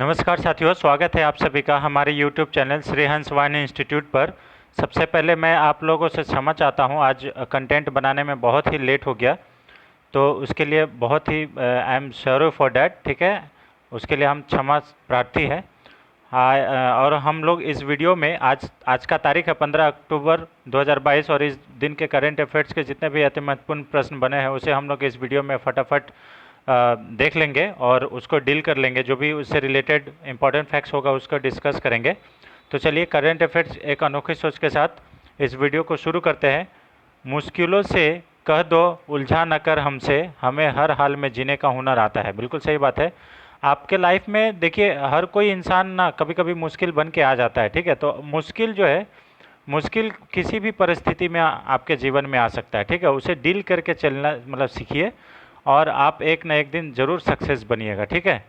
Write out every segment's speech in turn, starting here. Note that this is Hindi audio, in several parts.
नमस्कार साथियों, स्वागत है आप सभी का हमारे YouTube चैनल श्री हंस वाणी इंस्टीट्यूट पर। सबसे पहले मैं आप लोगों से क्षमा चाहता हूं, आज कंटेंट बनाने में बहुत ही लेट हो गया, तो उसके लिए बहुत ही I am sorry for that. ठीक है, उसके लिए हम क्षमा प्रार्थी है। हाँ, और हम लोग इस वीडियो में आज आज का तारीख है 15 अक्टूबर 2022 और इस दिन के करंट अफेयर्स के जितने भी अति महत्वपूर्ण प्रश्न बने हैं उसे हम लोग इस वीडियो में फटाफट देख लेंगे और उसको डील कर लेंगे। जो भी उससे रिलेटेड इंपॉर्टेंट फैक्ट्स होगा उसको डिस्कस करेंगे। तो चलिए, करंट अफेयर्स एक अनोखी सोच के साथ इस वीडियो को शुरू करते हैं। मुश्किलों से कह दो उलझा न कर हमसे, हमें हर हाल में जीने का हुनर आता है। बिल्कुल सही बात है। आपके लाइफ में देखिए, हर कोई इंसान ना कभी कभी मुश्किल बन के आ जाता है। ठीक है, तो मुश्किल जो है, मुश्किल किसी भी परिस्थिति में आपके जीवन में आ सकता है। ठीक है, उसे डील करके चलना मतलब सीखिए और आप एक न एक दिन ज़रूर सक्सेस बनिएगा। ठीक है,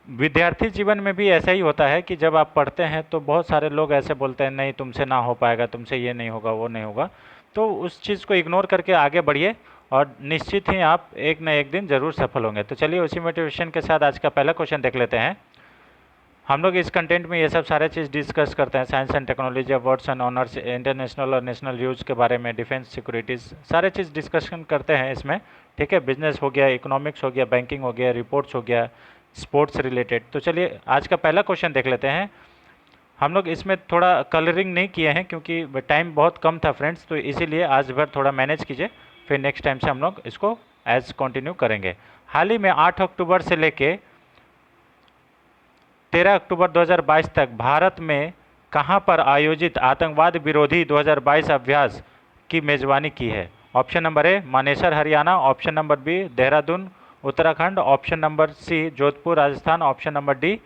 विद्यार्थी जीवन में भी ऐसा ही होता है कि जब आप पढ़ते हैं तो बहुत सारे लोग ऐसे बोलते हैं, नहीं तुमसे ना हो पाएगा, तुमसे ये नहीं होगा, वो नहीं होगा। तो उस चीज़ को इग्नोर करके आगे बढ़िए और निश्चित ही आप एक न एक दिन ज़रूर सफल होंगे। तो चलिए, उसी मोटिवेशन के साथ आज का पहला क्वेश्चन देख लेते हैं। हम लोग इस कंटेंट में ये सब सारे चीज़ डिस्कस करते हैं, science and technology, awards and honours, international और नेशनल यूज़ के बारे में, डिफेंस सिक्योरिटीज़, सारे चीज़ डिस्कशन करते हैं इसमें। ठीक है, बिजनेस हो गया, इकोनॉमिक्स हो गया, बैंकिंग हो गया, रिपोर्ट्स हो गया, स्पोर्ट्स रिलेटेड। तो चलिए, आज का पहला क्वेश्चन देख लेते हैं। हम लोग इसमें थोड़ा कलरिंग नहीं किए हैं क्योंकि टाइम बहुत कम था फ्रेंड्स, तो इसीलिए आज भर थोड़ा मैनेज कीजिए, फिर नेक्स्ट टाइम से हम लोग इसको एज कंटिन्यू करेंगे। हाल ही में 8 अक्टूबर से लेके 13 अक्टूबर 2022 तक भारत में कहां पर आयोजित आतंकवाद विरोधी 2022 अभ्यास की मेज़बानी की है? Option number A Manesar Haryana, option number B Dehradun Uttarakhand, option number C Jodhpur Rajasthan, option number D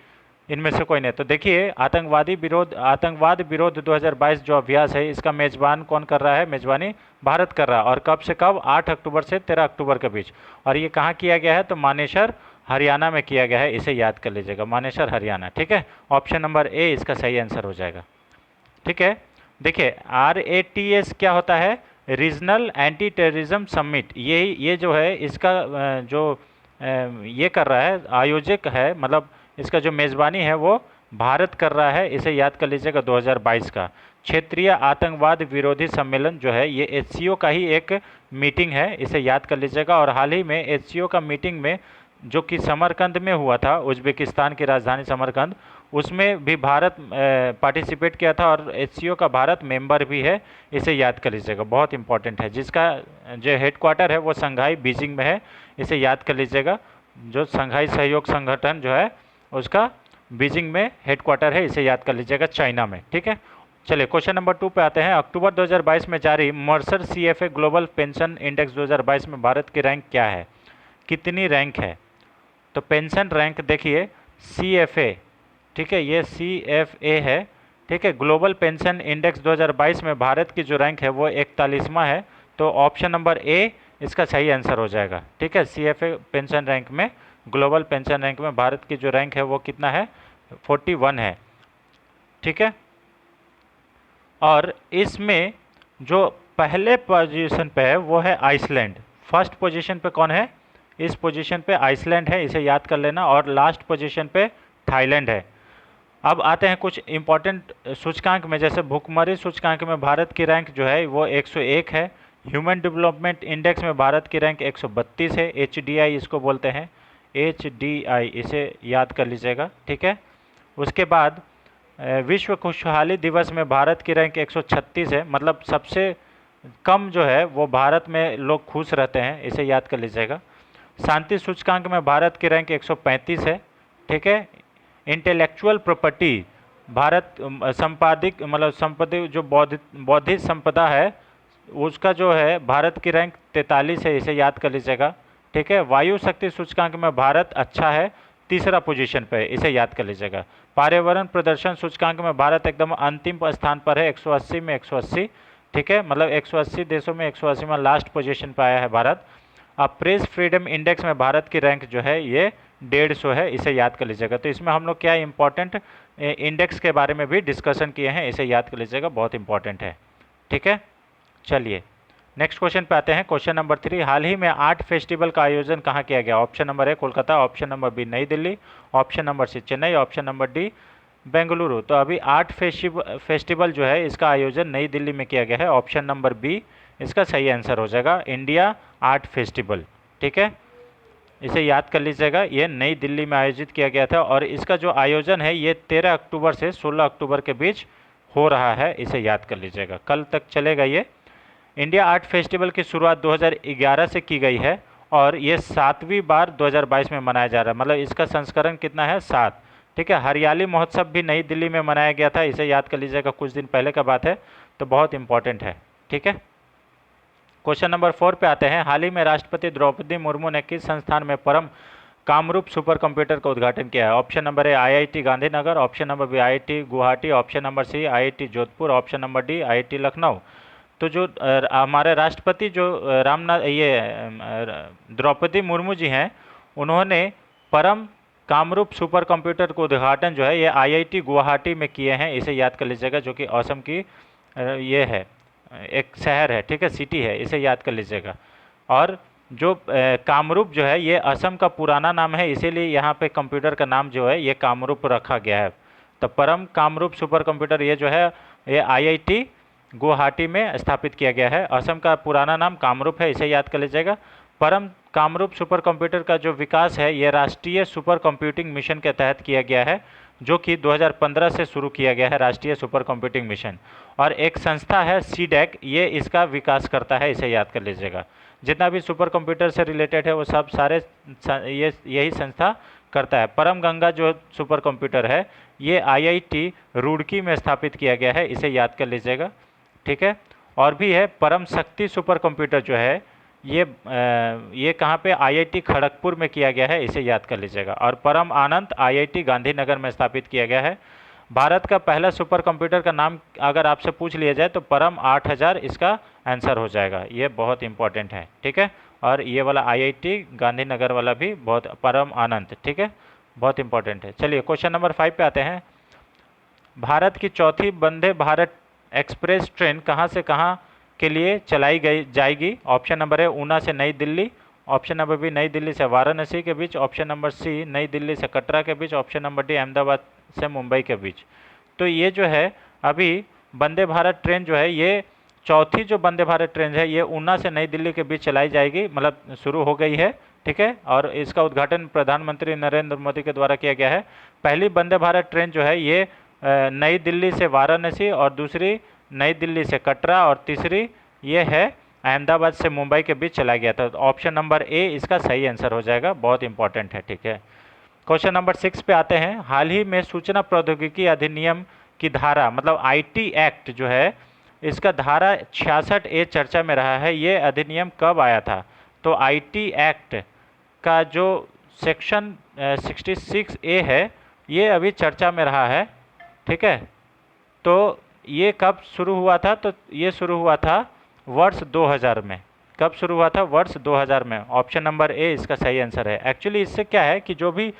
इनमें से कोई नहीं। तो देखिए, आतंकवाद विरोध 2022 जो अभ्यास है, इसका मेज़बान कौन कर रहा है? मेज़बानी भारत कर रहा है। और कब से कब? 8 अक्टूबर से 13 अक्टूबर के बीच। और ये कहाँ किया गया है? तो मानेसर हरियाणा में किया गया है। इसे याद कर लीजिएगा, मानेसर हरियाणा। ठीक है, ऑप्शन नंबर ए इसका सही आंसर हो जाएगा। ठीक है, देखिए RATS क्या होता है? Regional anti terrorism summit. ये जो है इसका ये कर रहा है, आयोजक है, मतलब इसका जो मेज़बानी है वो भारत कर रहा है। इसे याद कर लीजिएगा, 2022 का क्षेत्रीय आतंकवाद विरोधी सम्मेलन जो है ये HCO का ही एक मीटिंग है। इसे याद कर लीजिएगा। और हाल ही में HCO का मीटिंग में जो कि समरकंद में हुआ था, उज्बेकिस्तान की राजधानी समरकंद, उसमें भी भारत पार्टिसिपेट किया था और HCO का भारत मेंबर भी है। इसे याद कर लीजिएगा, बहुत इंपॉर्टेंट है। जिसका जो हेडक्वार्टर है वो शंघाई बीजिंग में है। इसे याद कर लीजिएगा, जो शंघाई सहयोग संगठन जो है उसका बीजिंग में हेडक्वार्टर है। इसे याद कर लीजिएगा, चाइना में। ठीक है, चलिए क्वेश्चन नंबर 2 पे आते हैं। अक्टूबर 2022 में जारी Mercer CFA global pension index 2022 में भारत की रैंक क्या है? कितनी रैंक है? तो पेंशन रैंक देखिए, CFA, ठीक है, ये CFA है। ठीक है, ग्लोबल पेंशन इंडेक्स 2022 में भारत की जो रैंक है वो 41वां है। तो ऑप्शन नंबर ए इसका सही आंसर हो जाएगा। ठीक है, CFA पेंशन रैंक में, ग्लोबल पेंशन रैंक में भारत की जो रैंक है वो कितना है? 41 है। ठीक है, और इसमें जो पहले पोजीशन पे है वो है आइसलैंड। फर्स्ट पोजीशन पे कौन है? इस पोजीशन पे आइसलैंड है, इसे याद कर लेना। और लास्ट पोजीशन पे थाईलैंड है। अब आते हैं कुछ इंपॉर्टेंट सूचकांक में, जैसे भुखमरी सूचकांक में भारत की रैंक जो है वो 101 है। ह्यूमन डेवलपमेंट इंडेक्स में भारत की रैंक 132 है। HDI इसको बोलते हैं, HDI, इसे याद कर लीजिएगा। ठीक है, उसके बाद विश्व खुशहाली दिवस में भारत की रैंक 136 है, मतलब सबसे कम जो है वो भारत में लोग खुश रहते हैं। इसे याद कर लीजिएगा। शांति सूचकांक में भारत की रैंक 135 है। ठीक है, इंटेलेक्चुअल प्रॉपर्टी भारत संपादिक मतलब संपत्ति जो बौद्धिक संपदा है उसका जो है भारत की रैंक 43 है। इसे याद कर लीजिएगा। ठीक है, वायु शक्ति सूचकांक में भारत अच्छा है, तीसरा पोजीशन पे है। इसे याद कर लीजिएगा। पर्यावरण प्रदर्शन सूचकांक में भारत एकदम अंतिम स्थान पर है, 180 में 180। ठीक है, मतलब 180 देशों में 180 में लास्ट पोजीशन पर आया है भारत। अब प्रेस फ्रीडम इंडेक्स में भारत की रैंक जो है ये 150 है। इसे याद कर लीजिएगा। तो इसमें हम लोग क्या इंपॉर्टेंट इंडेक्स के बारे में भी डिस्कशन किए हैं, इसे याद कर लीजिएगा, बहुत इंपॉर्टेंट है। ठीक है, चलिए नेक्स्ट क्वेश्चन पे आते हैं, क्वेश्चन नंबर 3। हाल ही में आर्ट फेस्टिवल का आयोजन कहाँ किया गया? Option number A Kolkata, option number B New Delhi, option number C Chennai, option number D Bengaluru. तो अभी आर्ट फेस्टिवल जो है इसका आयोजन नई दिल्ली में किया गया है। ऑप्शन नंबर बी इसका सही आंसर हो जाएगा, इंडिया आर्ट फेस्टिवल। ठीक है, इसे याद कर लीजिएगा, ये नई दिल्ली में आयोजित किया गया था और इसका जो आयोजन है ये 13 अक्टूबर से 16 अक्टूबर के बीच हो रहा है, इसे याद कर लीजिएगा, कल तक चलेगा ये। इंडिया आर्ट फेस्टिवल की शुरुआत 2011 से की गई है और ये 7वीं बार 2022 में मनाया जा रहा है, मतलब इसका संस्करण कितना है? 7। ठीक है, हरियाली महोत्सव भी नई दिल्ली में मनाया गया था, इसे याद कर लीजिएगा, कुछ दिन पहले का बात है, तो बहुत इंपॉर्टेंट है। ठीक है, क्वेश्चन नंबर 4 पे आते हैं। हाल ही में राष्ट्रपति द्रौपदी मुर्मू ने किस संस्थान में परम कामरूप सुपर कंप्यूटर का उद्घाटन किया है? Option number A IIT Gandhinagar, option number B IIT Guwahati, option number C IIT Jodhpur, option number D IIT Lucknow. तो जो हमारे राष्ट्रपति जो द्रौपदी मुर्मू जी हैं, उन्होंने परम कामरूप सुपर कंप्यूटर का उद्घाटन जो है ये आईआईटी गुवाहाटी में किए हैं, इसे याद कर लीजिएगा, जो कि असम की ये है, एक शहर है, ठीक है, सिटी है, इसे याद कर लीजिएगा। और जो कामरूप जो है ये असम का पुराना नाम है, इसीलिए यहाँ पे कंप्यूटर का नाम जो है ये कामरूप रखा गया है। तो परम कामरूप सुपर कंप्यूटर ये जो है ये आईआईटी गुवाहाटी में स्थापित किया गया है। असम का पुराना नाम कामरूप है, इसे याद कर लीजिएगा। परम कामरूप सुपर कंप्यूटर का जो विकास है ये राष्ट्रीय सुपर कंप्यूटिंग मिशन के तहत किया गया है, जो कि 2015 से शुरू किया गया है, राष्ट्रीय सुपर कंप्यूटिंग मिशन। और एक संस्था है सीडैक, ये इसका विकास करता है, इसे याद कर लीजिएगा। जितना भी सुपर कंप्यूटर से रिलेटेड है वो सब सारे यही संस्था करता है। परम गंगा जो सुपर कंप्यूटर है ये आईआईटी रुड़की में स्थापित किया गया है, इसे याद कर लीजिएगा। ठीक है, और भी है परम शक्ति सुपर कंप्यूटर जो है ये कहाँ पे? आईआईटी खड़गपुर में किया गया है, इसे याद कर लीजिएगा। और परम आनंद आईआईटी गांधीनगर में स्थापित किया गया है। भारत का पहला सुपर कंप्यूटर का नाम अगर आपसे पूछ लिया जाए तो परम 8000 इसका आंसर हो जाएगा, ये बहुत इंपॉर्टेंट है। ठीक है, और ये वाला आईआईटी गांधीनगर वाला भी बहुत, परम आनंद, ठीक है, बहुत इंपॉर्टेंट है। चलिए क्वेश्चन नंबर 5 पे आते हैं। भारत की चौथी वंदे भारत एक्सप्रेस ट्रेन कहाँ से कहाँ के लिए चलाई जाएगी? ऑप्शन नंबर है ऊना से नई Delhi, option number B New Delhi से वाराणसी के बीच, ऑप्शन नंबर सी नई दिल्ली से कटरा के बीच, ऑप्शन नंबर डी अहमदाबाद से मुंबई के बीच। तो ये जो है अभी वंदे भारत ट्रेन जो है ये चौथी जो वंदे भारत ट्रेन है ये ऊना से नई दिल्ली के बीच चलाई जाएगी, मतलब शुरू हो गई है। ठीक है, और इसका उद्घाटन प्रधानमंत्री नरेंद्र मोदी के द्वारा किया गया है। पहली वंदे भारत ट्रेन जो है ये नई दिल्ली से वाराणसी, और दूसरी नई दिल्ली से कटरा, और तीसरी ये है अहमदाबाद से मुंबई के बीच चला गया था। तो ऑप्शन नंबर ए इसका सही आंसर हो जाएगा, बहुत इंपॉर्टेंट है। ठीक है, क्वेश्चन नंबर 6 पे आते हैं। हाल ही में सूचना प्रौद्योगिकी अधिनियम की धारा, मतलब आईटी एक्ट जो है इसका धारा 66A चर्चा में रहा है, ये अधिनियम कब आया था? तो आईटी एक्ट का जो सेक्शन 66A है ये अभी चर्चा में रहा है। ठीक है, तो ये कब शुरू हुआ था? तो ये शुरू हुआ था वर्ष 2000 में। कब शुरू हुआ था? वर्ष 2000 में। ऑप्शन नंबर ए इसका सही आंसर है। एक्चुअली इससे क्या है कि जो भी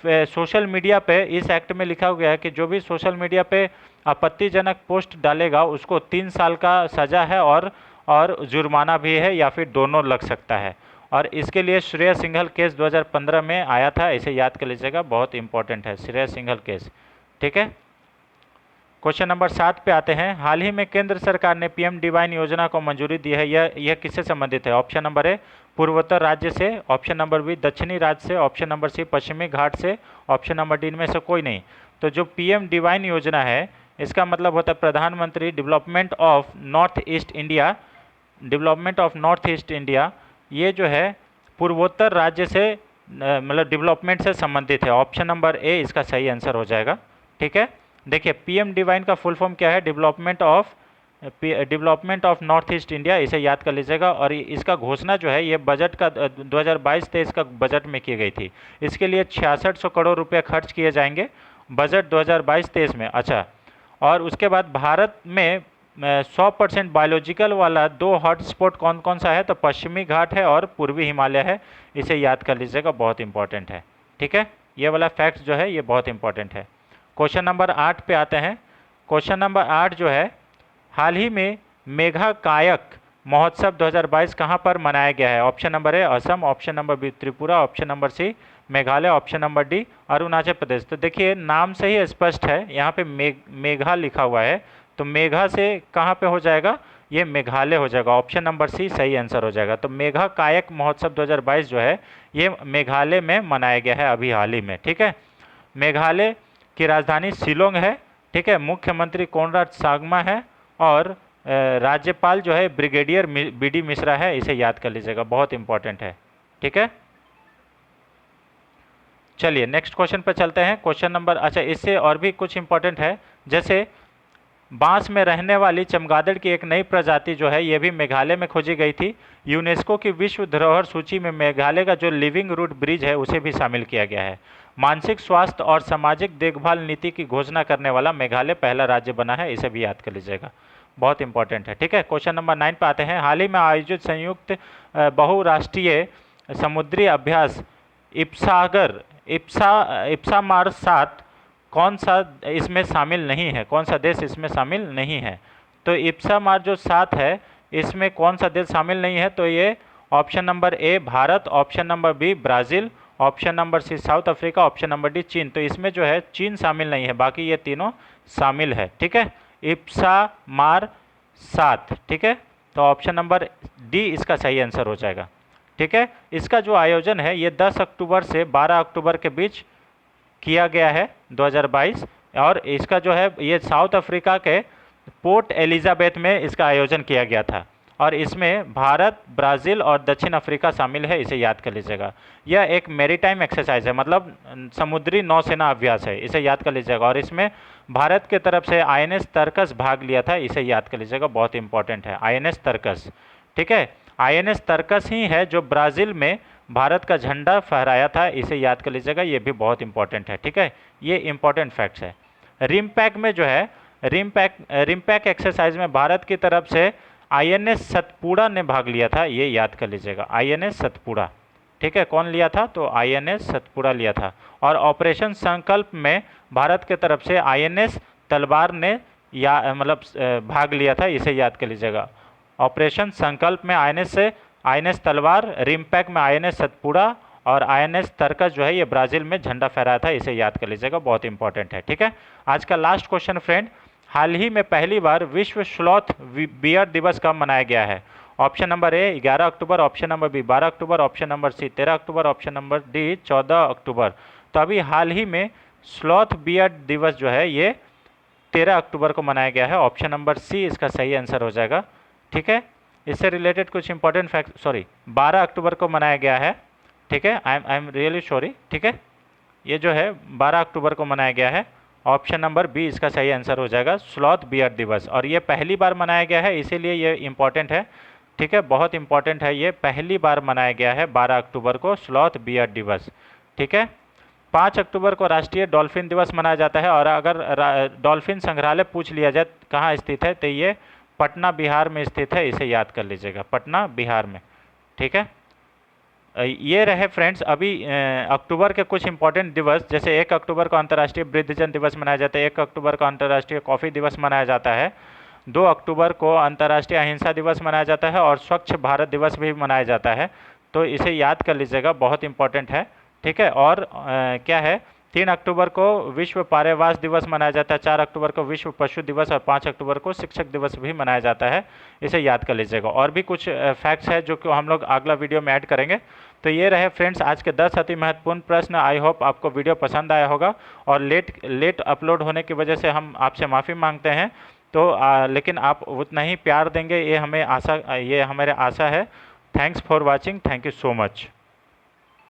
सोशल मीडिया पे, इस एक्ट में लिखा गया है कि जो भी सोशल मीडिया पे आपत्तिजनक पोस्ट डालेगा उसको 3 साल का सज़ा है और जुर्माना भी है, या फिर दोनों लग सकता है। और इसके लिए श्रेया सिंघल केस 2015 में आया था, इसे याद कर लीजिएगा, बहुत इंपॉर्टेंट है श्रेया सिंघल केस। ठीक है, क्वेश्चन नंबर 7 पे आते हैं। हाल ही में केंद्र सरकार ने पीएम डिवाइन योजना को मंजूरी दी है, यह किससे संबंधित है? ऑप्शन नंबर ए पूर्वोत्तर राज्य से, ऑप्शन नंबर बी दक्षिणी राज्य से, ऑप्शन नंबर सी पश्चिमी घाट से, ऑप्शन नंबर डी में से कोई नहीं। तो जो पीएम डिवाइन योजना है इसका मतलब होता है प्रधानमंत्री development of north east India, development of north east India, ये जो है पूर्वोत्तर राज्य से मतलब डेवलपमेंट से संबंधित है। ऑप्शन नंबर ए इसका सही आंसर हो जाएगा। ठीक है, देखिए पीएम डिवाइन का फुल फॉर्म क्या है? Development of north east India, इसे याद कर लीजिएगा। और इसका घोषणा जो है ये बजट का 2022-23 का बजट में की गई थी। इसके लिए 6600 करोड़ रुपए खर्च किए जाएंगे बजट 2022-23 में। अच्छा, और उसके बाद भारत में 100% बायोलॉजिकल वाला 2 हॉटस्पॉट कौन कौन सा है? तो पश्चिमी घाट है और पूर्वी हिमालय है, इसे याद कर लीजिएगा, बहुत इंपॉर्टेंट है। ठीक है, ये वाला फैक्ट जो है ये बहुत इंपॉर्टेंट है। क्वेश्चन नंबर 8 पे आते हैं। क्वेश्चन नंबर 8 जो है, हाल ही में मेघा कायक महोत्सव 2022 कहाँ पर मनाया गया है? Option number A Assam, option number B Tripura, option number C Meghalaya, option number D Arunachal Pradesh. तो देखिए नाम से ही स्पष्ट है, यहाँ पे मेघा लिखा हुआ है, तो मेघा से कहाँ पे हो जाएगा? ये मेघालय हो जाएगा। ऑप्शन नंबर सी सही आंसर हो जाएगा। तो मेघा कायक महोत्सव 2022 जो है ये मेघालय में मनाया गया है अभी हाल ही में। ठीक है, मेघालय की राजधानी शिलोंग है। ठीक है, मुख्यमंत्री कोनराड सांगमा है और राज्यपाल जो है ब्रिगेडियर बी.डी. मिश्रा है। इसे याद कर लीजिएगा, बहुत इंपॉर्टेंट है। ठीक है, चलिए नेक्स्ट क्वेश्चन पर चलते हैं। क्वेश्चन नंबर, अच्छा इससे और भी कुछ इंपॉर्टेंट है, जैसे बांस में रहने वाली चमगादड़ की एक नई प्रजाति जो है ये भी मेघालय में खोजी गई थी। यूनेस्को की विश्व धरोहर सूची में मेघालय का जो लिविंग रूट ब्रिज है उसे भी शामिल किया गया है। मानसिक स्वास्थ्य और सामाजिक देखभाल नीति की घोषणा करने वाला मेघालय पहला राज्य बना है। इसे भी याद कर लीजिएगा, बहुत इंपॉर्टेंट है। ठीक है, क्वेश्चन नंबर 9 पे आते हैं। हाल ही में आयोजित संयुक्त बहुराष्ट्रीय समुद्री अभ्यास इप्सामार 7 कौन सा इसमें शामिल नहीं है? कौन सा देश इसमें शामिल नहीं है? तो इप्सामार जो 7 है इसमें कौन सा देश शामिल नहीं है? तो ये option number A Bharat, option number B Brazil, option number C South Africa, option number D चीन। तो इसमें जो है चीन शामिल नहीं है, बाकी ये तीनों शामिल है। ठीक है, इप्सामार 7। ठीक है, तो ऑप्शन नंबर डी इसका सही आंसर हो जाएगा। ठीक है, इसका जो आयोजन है ये 10 अक्टूबर से 12 अक्टूबर के बीच किया गया है 2022, और इसका जो है ये साउथ अफ्रीका के पोर्ट एलिजाबेथ में इसका आयोजन किया गया था, और इसमें भारत, ब्राज़ील और दक्षिण अफ्रीका शामिल है। इसे याद कर लीजिएगा। यह एक मैरीटाइम एक्सरसाइज है, मतलब समुद्री नौसेना अभ्यास है। इसे याद कर लीजिएगा, और इसमें भारत के तरफ से INS तर्कस भाग लिया था। इसे याद कर लीजिएगा, बहुत इंपॉर्टेंट है INS तर्कस। ठीक है, INS तर्कस ही है जो ब्राज़ील में भारत का झंडा फहराया था। इसे याद कर लीजिएगा, ये भी बहुत इंपॉर्टेंट है। ठीक है, ये इंपॉर्टेंट फैक्ट्स है। रिमपैक में जो है रिमपैक एक्सरसाइज में भारत की तरफ से INS सतपुड़ा ने भाग लिया था। ये याद कर लीजिएगा, INS सतपुड़ा। ठीक है, कौन लिया था? तो INS सतपुड़ा लिया था। और ऑपरेशन संकल्प में भारत के तरफ से INS तलवार ने मतलब भाग लिया था। इसे याद कर लीजिएगा। ऑपरेशन संकल्प में INS तलवार, रिमपैक में INS सतपुड़ा और INS तर्कस जो है ये ब्राज़ील में झंडा फहराया था। इसे याद कर लीजिएगा, बहुत इंपॉर्टेंट है। ठीक है, आज का लास्ट क्वेश्चन फ्रेंड, हाल ही में पहली बार विश्व स्लॉथ बियर दिवस कब मनाया गया है? ऑप्शन नंबर ए 11 अक्टूबर, ऑप्शन नंबर बी 12 अक्टूबर, ऑप्शन नंबर सी 13 अक्टूबर, ऑप्शन नंबर डी 14 अक्टूबर। तो अभी हाल ही में स्लॉथ बियर दिवस जो है ये 13 अक्टूबर को मनाया गया है। ऑप्शन नंबर सी इसका सही आंसर हो जाएगा। ठीक है, इससे रिलेटेड कुछ इंपॉर्टेंट फैक्ट, 12 अक्टूबर को मनाया गया है। ठीक है, आई एम रियली सॉरी। ठीक है, ये जो है 12 अक्टूबर को मनाया गया है। ऑप्शन नंबर बी इसका सही आंसर हो जाएगा, स्लॉथ बियर दिवस। और ये पहली बार मनाया गया है, इसीलिए ये इंपॉर्टेंट है। ठीक है, बहुत इंपॉर्टेंट है, ये पहली बार मनाया गया है 12 अक्टूबर को स्लॉथ बियर दिवस। ठीक है, 5 अक्टूबर को राष्ट्रीय डॉल्फिन दिवस मनाया जाता है। और अगर डॉल्फिन संग्रहालय पूछ लिया जाए कहाँ स्थित है, तो ये पटना बिहार में स्थित है। इसे याद कर लीजिएगा, पटना बिहार में। ठीक है, ये रहे फ्रेंड्स अभी अक्टूबर के कुछ इंपॉर्टेंट दिवस, जैसे 1 अक्टूबर को अंतर्राष्ट्रीय वृद्धजन दिवस मनाया जाता है, 1 अक्टूबर को अंतर्राष्ट्रीय कॉफ़ी दिवस मनाया जाता है, 2 अक्टूबर को अंतर्राष्ट्रीय अहिंसा दिवस मनाया जाता है, और स्वच्छ भारत दिवस भी मनाया जाता है। तो इसे याद कर लीजिएगा, बहुत इंपॉर्टेंट है। ठीक है, और क्या है, 3 अक्टूबर को विश्व पारेवास दिवस मनाया जाता है, 4 अक्टूबर को विश्व पशु दिवस और 5 अक्टूबर को शिक्षक दिवस भी मनाया जाता है। इसे याद कर लीजिएगा। और भी कुछ फैक्ट्स है जो कि हम लोग अगला वीडियो में ऐड करेंगे। तो ये रहे फ्रेंड्स आज के 10 अति महत्वपूर्ण प्रश्न। आई होप आपको वीडियो पसंद आया होगा, और लेट अपलोड होने की वजह से हम आपसे माफ़ी मांगते हैं। तो लेकिन आप उतना ही प्यार देंगे, ये हमारे आशा है। Thanks for watching, thank you so much.